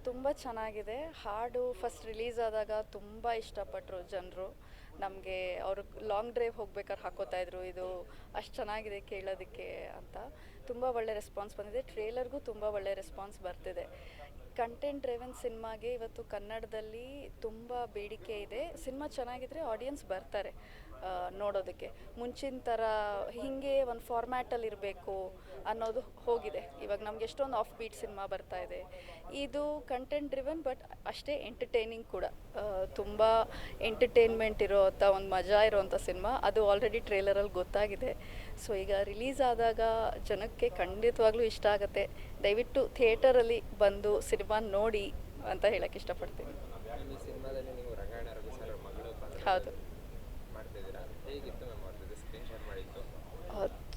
ತುಂಬ ಚೆನ್ನಾಗಿದೆ. ಹಾಡು ಫಸ್ಟ್ ರಿಲೀಸ್ ಆದಾಗ ತುಂಬ ಇಷ್ಟಪಟ್ಟರು ಜನರು. ನಮಗೆ ಅವರು ಲಾಂಗ್ ಡ್ರೈವ್ ಹೋಗ್ಬೇಕಾದ್ರೆ ಹಾಕೋತಾಯಿದ್ರು, ಇದು ಅಷ್ಟು ಚೆನ್ನಾಗಿದೆ ಕೇಳೋದಕ್ಕೆ ಅಂತ. ತುಂಬ ಒಳ್ಳೆ ರೆಸ್ಪಾನ್ಸ್ ಬಂದಿದೆ. ಟ್ರೇಲರ್ಗೂ ತುಂಬ ಒಳ್ಳೆ ರೆಸ್ಪಾನ್ಸ್ ಬರ್ತಿದೆ. ಕಂಟೆಂಟ್ ಡ್ರೈವನ್ ಸಿನಿಮಾಗೆ ಇವತ್ತು ಕನ್ನಡದಲ್ಲಿ ತುಂಬ ಬೇಡಿಕೆ ಇದೆ. ಸಿನಿಮಾ ಚೆನ್ನಾಗಿದ್ರೆ ಆಡಿಯನ್ಸ್ ಬರ್ತಾರೆ ನೋಡೋದಕ್ಕೆ. ಮುಂಚಿನ ಥರ ಹೀಗೆ ಒಂದು ಫಾರ್ಮ್ಯಾಟಲ್ಲಿ ಇರಬೇಕು ಅನ್ನೋದು ಹೋಗಿದೆ. ಇವಾಗ ನಮ್ಗೆ ಎಷ್ಟೊಂದು ಆಫ್ ಬೀಟ್ ಸಿನಿಮಾ ಬರ್ತಾ ಇದೆ. ಇದು ಕಂಟೆಂಟ್ ಡ್ರಿವನ್ ಬಟ್ ಅಷ್ಟೇ ಎಂಟರ್ಟೈನಿಂಗ್ ಕೂಡ. ತುಂಬ ಎಂಟರ್ಟೈನ್ಮೆಂಟ್ ಇರೋವಂಥ ಒಂದು ಮಜಾ ಇರೋವಂಥ ಸಿನಿಮಾ. ಅದು ಆಲ್ರೆಡಿ ಟ್ರೇಲರಲ್ಲಿ ಗೊತ್ತಾಗಿದೆ. ಸೊ ಈಗ ರಿಲೀಸ್ ಆದಾಗ ಜನಕ್ಕೆ ಖಂಡಿತವಾಗ್ಲೂ ಇಷ್ಟ ಆಗುತ್ತೆ. ದಯವಿಟ್ಟು ಥಿಯೇಟರಲ್ಲಿ ಬಂದು ಸಿನಿಮಾ ನೋಡಿ ಅಂತ ಹೇಳಕ್ಕೆ ಇಷ್ಟಪಡ್ತೀನಿ. ಹೌದು,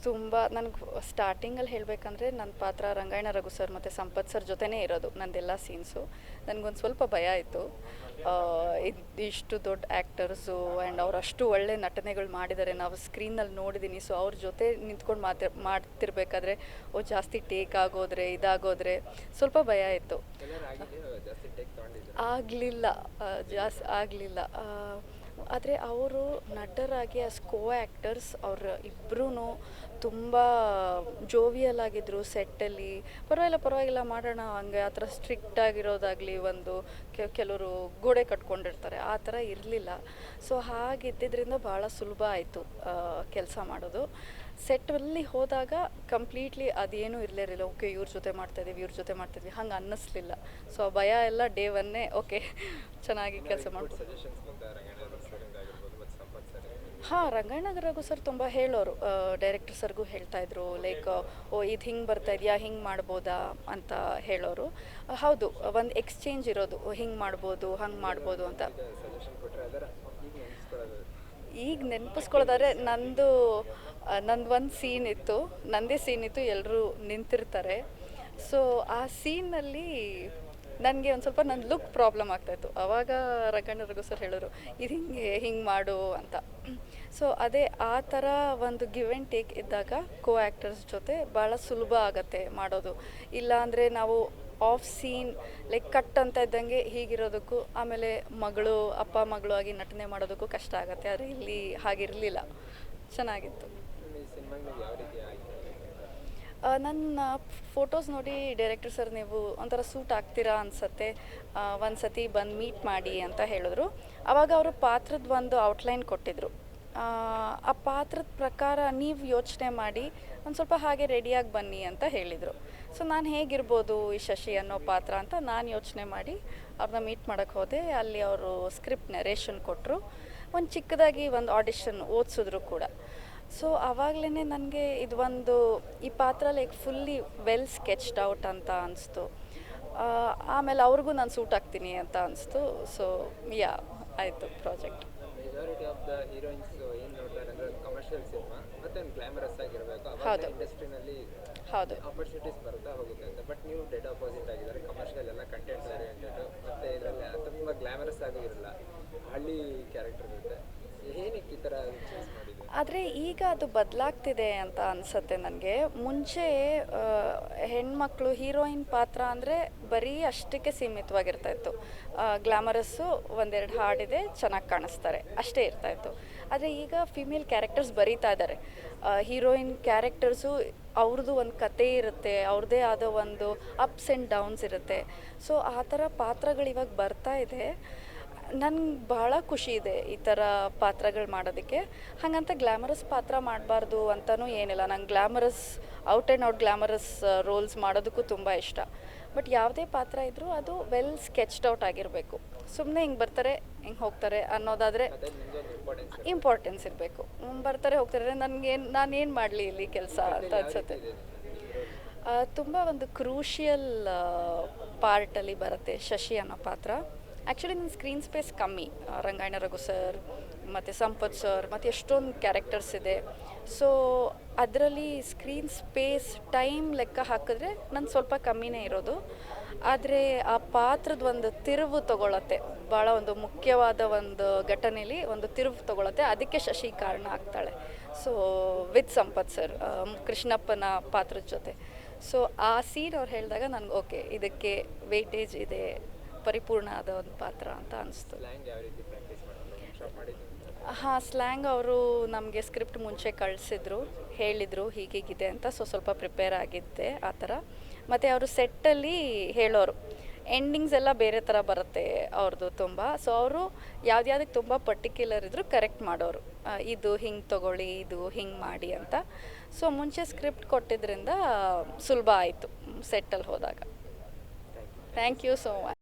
ತುಂಬ ನನಗೆ ಸ್ಟಾರ್ಟಿಂಗಲ್ಲಿ ಹೇಳಬೇಕಂದ್ರೆ ನನ್ನ ಪಾತ್ರ ರಂಗಾಯಣ ರಘು ಸರ್ ಮತ್ತು ಸಂಪತ್ ಸರ್ ಜೊತೆನೇ ಇರೋದು ನಂದೆಲ್ಲ ಸೀನ್ಸು. ನನಗೊಂದು ಸ್ವಲ್ಪ ಭಯ ಆಯಿತು. ಇಷ್ಟು ದೊಡ್ಡ ಆ್ಯಕ್ಟರ್ಸು ಆ್ಯಂಡ್ ಅವ್ರು ಅಷ್ಟು ಒಳ್ಳೆ ನಟನೆಗಳು ಮಾಡಿದ್ದಾರೆ, ನಾವು ಸ್ಕ್ರೀನಲ್ಲಿ ನೋಡಿದ್ದೀನಿ. ಸೊ ಅವ್ರ ಜೊತೆ ನಿಂತ್ಕೊಂಡು ಮಾಡ್ತಿರ್ಬೇಕಾದ್ರೆ ಜಾಸ್ತಿ ಟೇಕ್ ಆಗೋದ್ರೆ ಇದಾಗೋದ್ರೆ ಸ್ವಲ್ಪ ಭಯ ಆಯಿತು. ಆಗಲಿಲ್ಲ, ಜಾಸ್ತಿ ಆಗಲಿಲ್ಲ. ಆದರೆ ಅವರು ನಟರಾಗಿ ಆಸ್ ಕೋ ಆ್ಯಕ್ಟರ್ಸ್ ಅವ್ರು ಇಬ್ಬರೂ ತುಂಬ ಜೋವಿಯಲ್ ಆಗಿದ್ದರು ಸೆಟ್ಟಲ್ಲಿ. ಪರವಾಗಿಲ್ಲ ಮಾಡೋಣ ಹಂಗೆ, ಆ ಥರ ಸ್ಟ್ರಿಕ್ಟ್ ಆಗಿರೋದಾಗಲಿ, ಒಂದು ಕೆಲವರು ಗೋಡೆ ಕಟ್ಕೊಂಡಿರ್ತಾರೆ, ಆ ಥರ ಇರಲಿಲ್ಲ. ಸೊ ಹಾಗಿದ್ದಿದ್ದರಿಂದ ಭಾಳ ಸುಲಭ ಆಯಿತು ಕೆಲಸ ಮಾಡೋದು. ಸೆಟ್ಟಲ್ಲಿ ಹೋದಾಗ ಕಂಪ್ಲೀಟ್ಲಿ ಅದೇನೂ ಇರಲಿಲ್ಲ. ಓಕೆ ಇವ್ರ ಜೊತೆ ಮಾಡ್ತಾಯಿದ್ವಿ ಹಂಗೆ ಅನ್ನಿಸ್ಲಿಲ್ಲ. ಸೊ ಭಯ ಎಲ್ಲ ಡೇ ಒನ್ನೇ ಓಕೆ ಚೆನ್ನಾಗಿ ಕೆಲಸ ಮಾಡ್ಬೋದು. ಹಾಂ, ರಂಗಾಯಣ ರಘು ಸರ್ ತುಂಬ ಹೇಳೋರು. ಡೈರೆಕ್ಟರ್ ಸರ್ಗೂ ಹೇಳ್ತಾಯಿದ್ರು, ಲೈಕ್ ಇದು ಹಿಂಗೆ ಬರ್ತಾ ಇದೆಯಾ, ಹಿಂಗೆ ಮಾಡ್ಬೋದಾ ಅಂತ ಹೇಳೋರು. ಹೌದು, ಒಂದು ಎಕ್ಸ್ಚೇಂಜ್ ಇರೋದು, ಹಿಂಗೆ ಮಾಡ್ಬೋದು ಹಂಗೆ ಮಾಡ್ಬೋದು ಅಂತ. ಈಗ ನೆನಪಿಸ್ಕೊಳ್ಳೋದಾದ್ರೆ ನಂದು ಒಂದು ಸೀನ್ ಇತ್ತು, ನನ್ನದೇ ಸೀನ್ ಇತ್ತು, ಎಲ್ಲರೂ ನಿಂತಿರ್ತಾರೆ. ಸೊ ಆ ಸೀನಲ್ಲಿ ನನಗೆ ಒಂದು ಸ್ವಲ್ಪ ನನ್ನ ಲುಕ್ ಪ್ರಾಬ್ಲಮ್ ಆಗ್ತಾಯಿತ್ತು. ಆವಾಗ ರಂಗಣ್ಣ ರಘು ಸರ್ ಹೇಳೋರು, ಇದು ಹಿಂಗೆ ಮಾಡು ಅಂತ. ಸೊ ಅದೇ ಆ ಥರ ಒಂದು ಗಿವ್ ಆ್ಯಂಡ್ ಟೇಕ್ ಇದ್ದಾಗ ಕೋ ಆ್ಯಕ್ಟರ್ಸ್ ಜೊತೆ ಭಾಳ ಸುಲಭ ಆಗತ್ತೆ ಮಾಡೋದು. ಇಲ್ಲಾಂದರೆ ನಾವು ಆಫ್ ಸೀನ್ ಲೈಕ್ ಕಟ್ ಅಂತ ಇದ್ದಂಗೆ ಹೀಗಿರೋದಕ್ಕೂ, ಆಮೇಲೆ ಅಪ್ಪ ಮಗಳು ಆಗಿ ನಟನೆ ಮಾಡೋದಕ್ಕೂ ಕಷ್ಟ ಆಗುತ್ತೆ. ಆದರೆ ಇಲ್ಲಿ ಹಾಗಿರಲಿಲ್ಲ, ಚೆನ್ನಾಗಿತ್ತು. ನನ್ನ ಫೋಟೋಸ್ ನೋಡಿ ಡೈರೆಕ್ಟರ್ ಸರ್ ನೀವು ಒಂಥರ ಸೂಟ್ ಆಗ್ತೀರಾ ಅನಿಸತ್ತೆ, ಒಂದು ಸತಿ ಬಂದು ಮೀಟ್ ಮಾಡಿ ಅಂತ ಹೇಳಿದ್ರು. ಆವಾಗ ಅವರು ಪಾತ್ರದ ಒಂದು ಔಟ್ಲೈನ್ ಕೊಟ್ಟಿದ್ದರು. ಆ ಪಾತ್ರದ ಪ್ರಕಾರ ನೀವು ಯೋಚನೆ ಮಾಡಿ ಒಂದು ಸ್ವಲ್ಪ ಹಾಗೆ ರೆಡಿಯಾಗಿ ಬನ್ನಿ ಅಂತ ಹೇಳಿದರು. ಸೊ ನಾನು ಹೇಗಿರ್ಬೋದು ಈ ಶಶಿ ಅನ್ನೋ ಪಾತ್ರ ಅಂತ ನಾನು ಯೋಚನೆ ಮಾಡಿ ಅವ್ರನ್ನ ಮೀಟ್ ಮಾಡೋಕ್ಕೆ ಹೋದೆ. ಅಲ್ಲಿ ಅವರು ಸ್ಕ್ರಿಪ್ಟ್ ನರೇಷನ್ ಕೊಟ್ಟರು. ಒಂದು ಚಿಕ್ಕದಾಗಿ ಒಂದು ಆಡಿಷನ್ ಓದಿಸಿದ್ರು ಕೂಡ. ಸೊ ಆವಾಗಲೇ ನನಗೆ ಈ ಪಾತ್ರ ಲೈಕ್ ಫುಲ್ಲಿ ವೆಲ್ ಸ್ಕೆಚ್ಡ್ ಔಟ್ ಅಂತ ಅನಿಸ್ತು. ಆಮೇಲೆ ಅವ್ರಿಗೂ ನಾನು ಸೂಟ್ ಆಗ್ತೀನಿ ಅಂತ ಅನಿಸ್ತು. ಸೊ ಆಯಿತು project. Majority of the heroines ಏನು ನೋಡ್ತಾರೆ ಅಂದರೆ ಕಮರ್ಷಿಯಲ್ ಸಿನಿಮಾ ಮತ್ತು ಗ್ಲಾಮರಸ್ ಆಗಿರಬೇಕು. ಹೌದು, ಇಂಡಸ್ಟ್ರಿನಲ್ಲಿ ಹೌದು, ಆಪರ್ಚುನಿಟೀಸ್ ಬರ್ತಾ ಹೋಗುತ್ತೆ ಅಂತ. ಬಟ್ ನೀವು ಡೆಡ್ ಆಪೋಸಿಟ್ ಆಗಿದ್ದಾರೆ. ಕಮರ್ಷಿಯಲ್ ಎಲ್ಲ ಕಂಟೆಂಟ್ ಓರಿಯೆಂಟೆಡ್ ಮತ್ತು ಇದರಲ್ಲಿ ತುಂಬ ಗ್ಲಾಮರಸ್ ಆಗೂ ಇರಲ್ಲ, ಹಳ್ಳಿ ಕ್ಯಾರೆಕ್ಟರ್ ಇರುತ್ತೆ. ಏನಕ್ಕೆ ಈ ಥರ ಚೂಸ್ ಮಾಡಿದ್ರು? ಆದರೆ ಈಗ ಅದು ಬದಲಾಗ್ತಿದೆ ಅಂತ ಅನಿಸುತ್ತೆ ನನಗೆ. ಮುಂಚೆ ಹೆಣ್ಮಕ್ಳು ಹೀರೋಯಿನ್ ಪಾತ್ರ ಅಂದರೆ ಬರೀ ಅಷ್ಟಕ್ಕೆ ಸೀಮಿತವಾಗಿರ್ತಾಯಿತ್ತು. ಗ್ಲಾಮರಸ್ಸು, ಒಂದೆರಡು ಹಾಡಿದೆ, ಚೆನ್ನಾಗಿ ಕಾಣಿಸ್ತಾರೆ, ಅಷ್ಟೇ ಇರ್ತಾಯಿತ್ತು. ಆದರೆ ಈಗ ಫಿಮೇಲ್ ಕ್ಯಾರೆಕ್ಟರ್ಸ್ ಬರೀತಾ ಇದ್ದಾರೆ. ಹೀರೋಯಿನ್ ಕ್ಯಾರೆಕ್ಟರ್ಸು ಅವ್ರದ್ದು ಒಂದು ಕತೆ ಇರುತ್ತೆ, ಅವ್ರದ್ದೇ ಆದ ಒಂದು ಅಪ್ಸ್ ಆ್ಯಂಡ್ ಡೌನ್ಸ್ ಇರುತ್ತೆ. ಸೊ ಆ ಥರ ಪಾತ್ರಗಳು ಇವಾಗ ಬರ್ತಾ ಇದೆ. ನನಗೆ ಭಾಳ ಖುಷಿ ಇದೆ ಈ ಥರ ಪಾತ್ರಗಳು ಮಾಡೋದಕ್ಕೆ. ಹಾಗಂತ ಗ್ಲಾಮರಸ್ ಪಾತ್ರ ಮಾಡಬಾರ್ದು ಅಂತಲೂ ಏನಿಲ್ಲ. ನಂಗೆ out and out glamorous roles ಮಾಡೋದಕ್ಕೂ ತುಂಬ ಇಷ್ಟ. ಬಟ್ ಯಾವುದೇ ಪಾತ್ರ ಇದ್ದರೂ ಅದು ವೆಲ್ ಸ್ಕೆಚ್ಡ್ ಔಟ್ ಆಗಿರಬೇಕು. ಸುಮ್ಮನೆ ಹಿಂಗೆ ಬರ್ತಾರೆ ಹಿಂಗೆ ಹೋಗ್ತಾರೆ ಅನ್ನೋದಾದರೆ ಇಂಪಾರ್ಟೆನ್ಸ್ ಇರಬೇಕು. ಬರ್ತಾರೆ ಹೋಗ್ತಾರೆ, ನಾನೇನು ಮಾಡಲಿ ಇಲ್ಲಿ ಕೆಲಸ ಅಂತ ಅನ್ಸುತ್ತೆ. ತುಂಬ ಒಂದು ಕ್ರೂಷಿಯಲ್ ಪಾರ್ಟಲ್ಲಿ ಬರುತ್ತೆ ಶಶಿ ಅನ್ನೋ ಪಾತ್ರ. ಆ್ಯಕ್ಚುಲಿ ನನ್ನ ಸ್ಕ್ರೀನ್ ಸ್ಪೇಸ್ ಕಮ್ಮಿ. ರಂಗಾಯಣ ರಘು ಸರ್ ಮತ್ತು ಸಂಪತ್ ಸರ್ ಮತ್ತು ಎಷ್ಟೊಂದು ಕ್ಯಾರೆಕ್ಟರ್ಸ್ ಇದೆ. ಸೊ ಅದರಲ್ಲಿ ಸ್ಕ್ರೀನ್ ಸ್ಪೇಸ್ ಟೈಮ್ ಲೆಕ್ಕ ಹಾಕಿದ್ರೆ ನನ್ನ ಸ್ವಲ್ಪ ಕಮ್ಮಿನೇ ಇರೋದು. ಆದರೆ ಆ ಪಾತ್ರದ ಒಂದು ತಿರುವು ತಗೊಳತ್ತೆ, ಭಾಳ ಒಂದು ಮುಖ್ಯವಾದ ಒಂದು ಘಟನೆಯಲ್ಲಿ ಒಂದು ತಿರುವು ತಗೊಳತ್ತೆ. ಅದಕ್ಕೆ ಶಶಿ ಕಾರಣ ಆಗ್ತಾಳೆ. ಸೊ ವಿತ್ ಸಂಪತ್ ಸರ್, ಕೃಷ್ಣಪ್ಪನ ಪಾತ್ರದ ಜೊತೆ. ಸೊ ಆ ಸೀನ್ ಅವ್ರು ಹೇಳಿದಾಗ ನನಗೆ ಓಕೆ ಇದಕ್ಕೆ ವೇಟೇಜ್ ಇದೆ, ಪರಿಪೂರ್ಣ ಆದ ಒಂದು ಪಾತ್ರ ಅಂತ ಅನಿಸ್ತು. ಸ್ಲ್ಯಾಂಗ್ ಯಾವ ರೀತಿ ಪ್ರಾಕ್ಟೀಸ್ ಮಾಡೋದು ವರ್ಕ್ಶಾಪ್ ಮಾಡಿದ್ದು? ಹಾಂ, ಸ್ಲ್ಯಾಂಗ್ ಅವರು ನಮಗೆ ಸ್ಕ್ರಿಪ್ಟ್ ಮುಂಚೆ ಕಳಿಸಿದ್ರು, ಹೇಳಿದರು ಹೀಗೀಗಿದೆ ಅಂತ. ಸೊ ಸ್ವಲ್ಪ ಪ್ರಿಪೇರ್ ಆಗಿದ್ದೆ ಆ ಥರ. ಮತ್ತು ಅವರು ಸೆಟ್ಟಲ್ಲಿ ಹೇಳೋರು ಎಂಡಿಂಗ್ಸ್ ಎಲ್ಲ ಬೇರೆ ಥರ ಬರುತ್ತೆ ಅವ್ರದ್ದು ತುಂಬ. ಸೊ ಅವರು ಯಾವ್ದ್ಯಾವ್ದಕ್ಕೆ ತುಂಬ ಪರ್ಟಿಕ್ಯುಲರ್ ಇದ್ದರೂ ಕರೆಕ್ಟ್ ಮಾಡೋರು, ಇದು ಹಿಂಗೆ ತೊಗೊಳ್ಳಿ, ಇದು ಹಿಂಗೆ ಮಾಡಿ ಅಂತ. ಸೊ ಮುಂಚೆ ಸ್ಕ್ರಿಪ್ಟ್ ಕೊಟ್ಟಿದ್ದರಿಂದ ಸುಲಭ ಆಯಿತು ಸೆಟ್ಟಲ್ಲಿ ಹೋದಾಗ. Thank you so much.